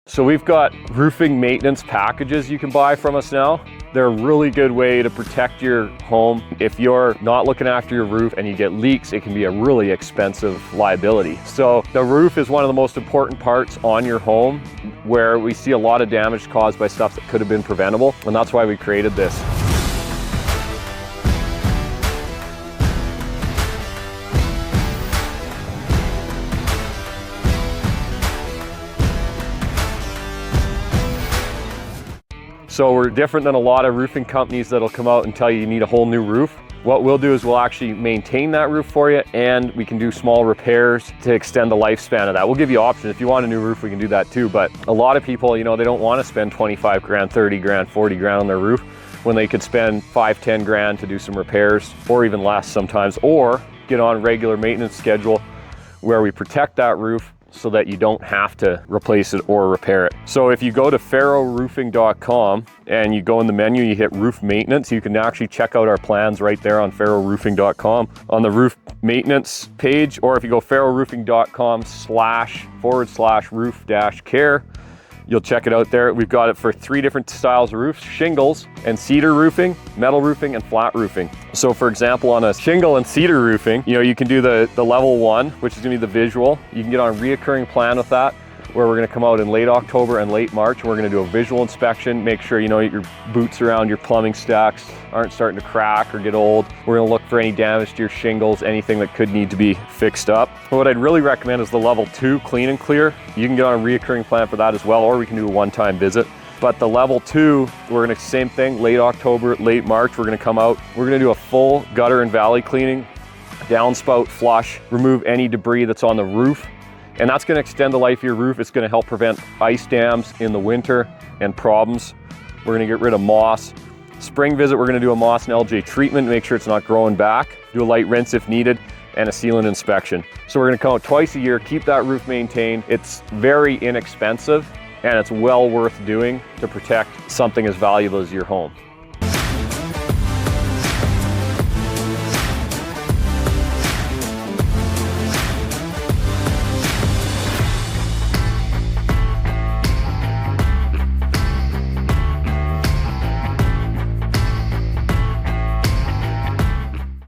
So we've got roofing maintenance packages you can buy from us now. They're a really good way to protect your home. If you're not looking after your roof and you get leaks, it can be a really expensive liability. So the roof is one of the most important parts on your home where we see a lot of damage caused by stuff that could have been preventable, and that's why we created this. So we're different than a lot of roofing companies that'll come out and tell you need a whole new roof. What we'll do is we'll actually maintain that roof for you, and we can do small repairs to extend the lifespan of that. We'll give you options. If you want a new roof, we can do that too. But a lot of people, you know, they don't want to spend 25 grand, 30 grand, 40 grand on their roof when they could spend 5, 10 grand to do some repairs, or even less sometimes, or get on a regular maintenance schedule where we protect that roof so that you don't have to replace it or repair it. So if you go to farrowroofing.com and you go in the menu, you hit roof maintenance, you can actually check out our plans right there on farrowroofing.com on the roof maintenance page, or if you go farrowroofing.com/roof-care, you'll check it out there. We've got it for 3 different styles of roofs: shingles and cedar roofing, metal roofing, and flat roofing. So for example, on a shingle and cedar roofing, you know, you can do the level 1, which is gonna be the visual. You can get on a reoccurring plan with that, where we're gonna come out in late October and late March, and we're gonna do a visual inspection, make sure, you know, your boots around your plumbing stacks aren't starting to crack or get old. We're gonna look for any damage to your shingles, anything that could need to be fixed up. But what I'd really recommend is the level 2 clean and clear. You can get on a reoccurring plan for that as well, or we can do a one-time visit. But the level 2, we're gonna, same thing, late October, late March, we're gonna come out. We're gonna do a full gutter and valley cleaning, downspout, flush, remove any debris that's on the roof. And that's gonna extend the life of your roof. It's gonna help prevent ice dams in the winter and problems. We're gonna get rid of moss. Spring visit, we're gonna do a moss and LJ treatment, make sure it's not growing back, do a light rinse if needed, and a sealant inspection. So we're gonna come out twice a year, keep that roof maintained. It's very inexpensive, and it's well worth doing to protect something as valuable as your home.